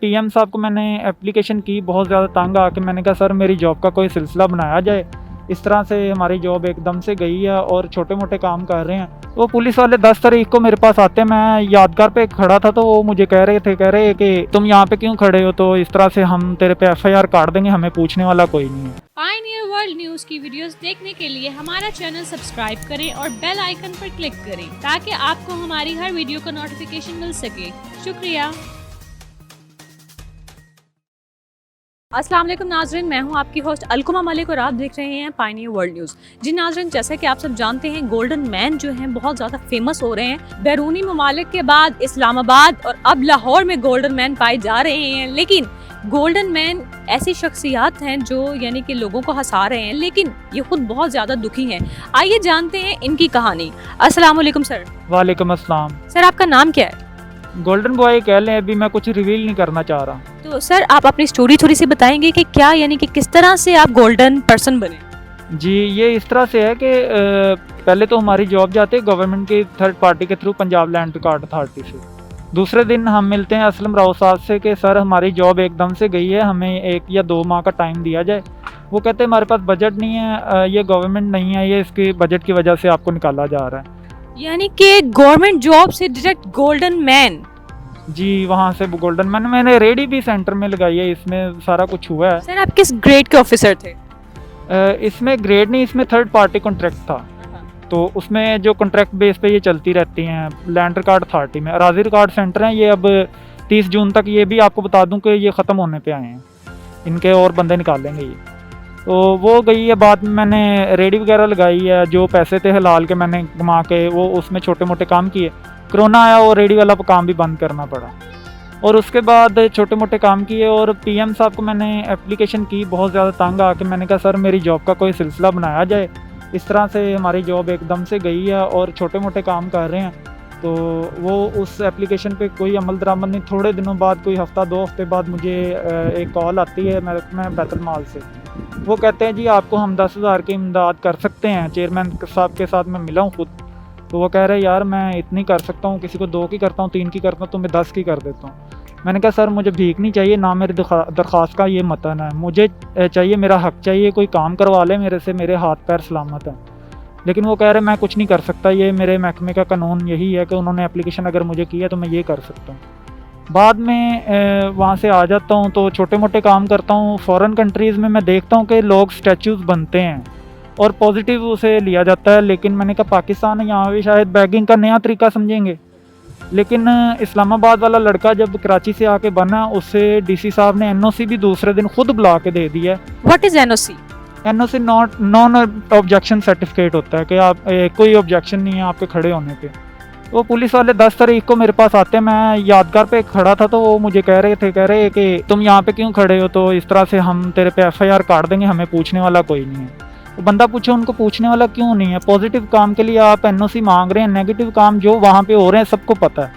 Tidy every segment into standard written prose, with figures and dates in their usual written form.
PM साहब को मैंने एप्लीकेशन की, बहुत ज़्यादा तंग आके मैंने कहा सर मेरी जॉब का कोई सिलसिला बनाया जाए। इस तरह से हमारी जॉब एकदम से गई है और छोटे मोटे काम कर रहे हैं। वो पुलिस वाले 10 तारीख को मेरे पास आते हैं, मैं यादगार पे खड़ा था तो वो मुझे कह रहे कि तुम यहाँ पे क्यों खड़े हो, तो इस तरह से हम तेरे पे एफआईआर काट देंगे, हमें पूछने वाला कोई नहीं है। पायनियर वर्ल्ड न्यूज की वीडियोस देखने के लिए हमारा चैनल सब्सक्राइब करें और बेल आइकन पर क्लिक करें ताकि आपको हमारी हर वीडियो का नोटिफिकेशन मिल सके। शुक्रिया। अस्सलाम वालेकुम नाजरीन, मैं हूं आपकी होस्ट अलकुमा मलिक और आप देख रहे हैं पायनियर वर्ल्ड न्यूज़। जी नाजरीन, जैसा कि आप सब जानते हैं गोल्डन मैन जो हैं बहुत ज़्यादा फेमस हो रहे हैं। बैरूनी ममालिक के बाद इस्लामाबाद और अब लाहौर में गोल्डन मैन पाए जा रहे हैं। लेकिन गोल्डन मैन ऐसी शख्सियात हैं जो यानी कि लोगों को हंसा रहे हैं, लेकिन ये खुद बहुत ज़्यादा दुखी हैं। आइए जानते हैं इनकी कहानी। अस्सलाम वालेकुम सर। वालेकुम अस्सलाम। सर आपका नाम क्या है? गोल्डन बॉय कह लें, अभी मैं कुछ रिवील नहीं करना चाह रहा। तो सर आप अपनी स्टोरी थोड़ी सी बताएंगे कि क्या यानी कि किस तरह से आप गोल्डन पर्सन बने? जी, ये इस तरह से है कि पहले तो हमारी जॉब जाती है गवर्नमेंट की थर्ड पार्टी के through, Punjab land record authority से। दूसरे दिन हम मिलते हैं असलम राव साहब से कि सर हमारी जॉब एकदम से गई है, हमें 1 या 2 माह का टाइम दिया जाए। वो कहते हैं हमारे पास बजट नहीं है, ये गवर्नमेंट नहीं है, ये इसके बजट की वजह से आपको निकाला जा रहा है। यानी कि गवर्नमेंट जॉब से डायरेक्ट गोल्डन मैन? जी, वहाँ से गोल्डन मैंने रेडी भी सेंटर में लगाई है, इसमें सारा कुछ हुआ है। सर आप किस ग्रेड के ऑफिसर थे? इसमें ग्रेड नहीं, इसमें थर्ड पार्टी कॉन्ट्रैक्ट था। तो उसमें जो कॉन्ट्रैक्ट बेस पे ये चलती रहती हैं लैंड रिकॉर्ड अथॉरिटी में। अराजी रिकॉर्ड सेंटर हैं ये, अब 30 जून तक, ये भी आपको बता दूं कि ये ख़त्म होने पे आए हैं, इनके और बंदे निकालेंगे ये। तो वो गई है बाद में, मैंने रेडी वगैरह लगाई है, जो पैसे थे हलाल के मैंने कमा के वो उसमें छोटे मोटे काम किए। कोरोना आया, वो रेडी वाला काम भी बंद करना पड़ा और उसके बाद छोटे मोटे काम किए। और पीएम साहब को मैंने एप्लीकेशन की, बहुत ज़्यादा तंग आके मैंने कहा सर मेरी जॉब का कोई सिलसिला बनाया जाए। इस तरह से हमारी जॉब एकदम से गई है और छोटे मोटे काम कर रहे हैं। तो वो उस एप्लीकेशन पे कोई अमल दरामद नहीं। थोड़े दिनों बाद, कोई हफ़्ता 2 हफ्ते बाद मुझे एक कॉल आती है महकमा बैतुल माल से। वो कहते हैं जी आपको हम 10,000 की इमदाद कर सकते हैं। चेयरमैन साहब के साथ मैं मिला हूँ खुद। तो वो कह रहे हैं यार मैं इतनी कर सकता हूँ, किसी को 2 की करता हूँ, 3 की करता हूँ, तो मैं 10 की कर देता हूँ। मैंने कहा सर मुझे भीख नहीं चाहिए, ना मेरी दरख्वास्त का ये मतन है, मुझे चाहिए, मेरा हक चाहिए, कोई काम करवा ले मेरे से, मेरे हाथ पैर सलामत हैं। लेकिन वो कह रहे मैं कुछ नहीं कर सकता, ये मेरे महकमे का कानून यही है कि उन्होंने एप्लीकेशन अगर मुझे की है तो मैं ये कर सकता हूँ। बाद में वहाँ से आ जाता हूँ तो छोटे मोटे काम करता हूँ। फ़ॉरेन कंट्रीज़ में मैं देखता हूँ कि लोग स्टैचूज़ बनते हैं और पॉजिटिव उसे लिया जाता है। लेकिन मैंने कहा पाकिस्तान है, यहाँ भी शायद बैगिंग का नया तरीका समझेंगे। लेकिन इस्लामाबाद वाला लड़का जब कराची से आके बना, उससे डीसी साहब ने एनओसी भी दूसरे दिन खुद बुला के दे दिया। What is NOC? NOC non objection certificate होता है कि आप कोई ऑब्जेक्शन नहीं है आपके खड़े होने पे। वो पुलिस वाले 10 तारीख को मेरे पास आते हैं, मैं यादगार पे खड़ा था तो वो मुझे कह रहे कि तुम यहाँ पे क्यों खड़े हो, तो इस तरह से हम तेरे पे एफआईआर काट देंगे, हमें पूछने वाला कोई नहीं है। तो बंदा पूछे उनको पूछने वाला क्यों नहीं है? पॉजिटिव काम के लिए आप एनओसी मांग रहे हैं, नेगेटिव काम जो वहाँ पे हो रहे हैं सबको पता है।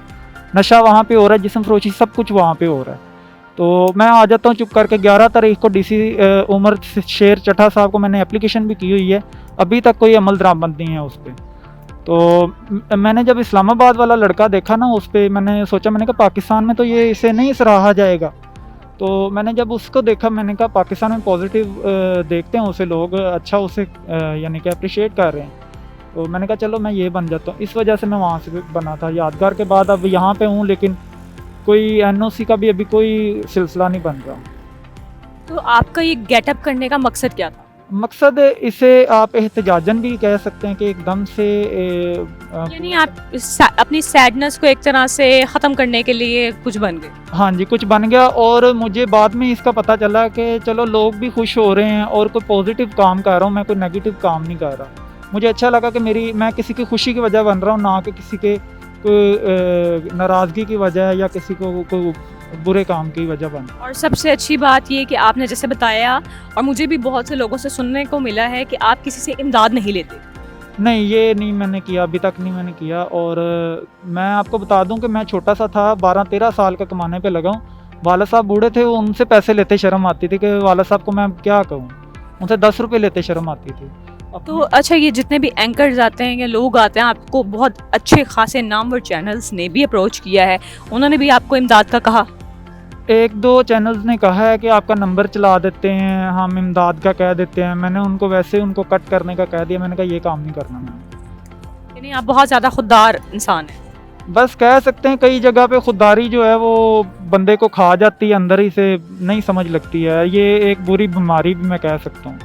नशा वहाँ पे हो रहा है, जिस्म फरोशी सब कुछ वहाँ पे हो रहा है। तो मैं आ जाता हूँ चुप करके। 11 तारीख को डीसी उमर शेर चट्टा साहब को मैंने एप्लीकेशन भी की हुई है, अभी तक कोई अमल दरामद नहीं है उस पर। तो मैंने जब इस्लामाबाद वाला लड़का देखा ना, उस पर मैंने सोचा, मैंने कहा पाकिस्तान में तो ये इसे नहीं सराहा जाएगा। तो मैंने जब उसको देखा, मैंने कहा पाकिस्तान में पॉजिटिव देखते हैं उसे लोग, अच्छा उसे यानी कि अप्रिशिएट कर रहे हैं। तो मैंने कहा चलो मैं ये बन जाता हूँ। इस वजह से मैं वहाँ से बना था यादगार के बाद। अब यहाँ पे हूँ लेकिन कोई एनओसी का भी अभी कोई सिलसिला नहीं बन रहा। तो आपका ये गेटअप करने का मकसद क्या था? मकसद इसे आप एहतजाजन भी कह सकते हैं कि एकदम से यानी आप अपनी सैडनेस को एक तरह से ख़त्म करने के लिए कुछ बन गए? हाँ जी, कुछ बन गया। और मुझे बाद में इसका पता चला कि चलो लोग भी खुश हो रहे हैं और कोई पॉजिटिव काम कर रहा हूँ, मैं कोई नेगेटिव काम नहीं कर रहा। मुझे अच्छा लगा कि मैं किसी की खुशी की वजह बन रहा हूँ, ना कि किसी के नाराज़गी की वजह या किसी को बुरे काम की वजह बन। और सबसे अच्छी बात ये कि आपने जैसे बताया, और मुझे भी बहुत से लोगों से सुनने को मिला है कि आप किसी से इमदाद नहीं लेते। नहीं, ये नहीं मैंने किया, अभी तक नहीं मैंने किया। और मैं आपको बता दूं कि मैं छोटा सा था, 12-13 साल का कमाने पे लगा हूँ। वाला साहब बूढ़े थे, वो उनसे पैसे लेते शर्म आती थी कि वाला साहब को मैं क्या कहूँ, उनसे 10 रुपये लेते शर्म आती थी। तो अच्छा, ये जितने भी एंकर्स आते हैं या लोग आते हैं, आपको बहुत अच्छे खासे नामवर चैनल्स ने भी अप्रोच किया है, उन्होंने भी आपको इमदाद का कहा? एक दो चैनल्स ने कहा है कि आपका नंबर चला देते हैं, हम इमदाद का कह देते हैं। मैंने उनको वैसे उनको कट करने का कह दिया, मैंने कहा ये काम नहीं करना मैं। यानी आप बहुत ज़्यादा खुददार इंसान हैं। बस कह सकते हैं कई जगह पे खुददारी जो है वो बंदे को खा जाती है, अंदर ही से नहीं समझ लगती है। ये एक बुरी बीमारी भी मैं कह सकता हूँ।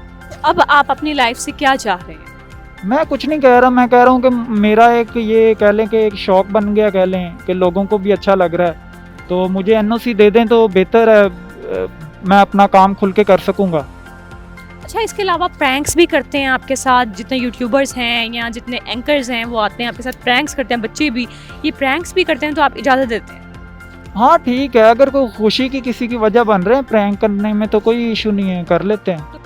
अब आप अपनी लाइफ से क्या चाह रहे हैं? मैं कुछ नहीं कह रहा, मैं कह रहा हूँ कि मेरा एक ये कह लें कि एक शौक बन गया, कह लें कि लोगों को भी अच्छा लग रहा है, तो मुझे एनओसी दे दें तो बेहतर है, मैं अपना काम खुल के कर सकूँगा। अच्छा, इसके अलावा प्रैंक्स भी करते हैं आपके साथ? जितने यूट्यूबर्स हैं या जितने एंकर्स हैं वो आते हैं आपके साथ, प्रैंक्स करते हैं, बच्चे भी ये प्रैंक्स भी करते हैं, तो आप इजाज़त देते हैं? हाँ ठीक है, अगर कोई खुशी की किसी की वजह बन रहे हैं प्रैंक करने में तो कोई इशू नहीं है, कर लेते हैं।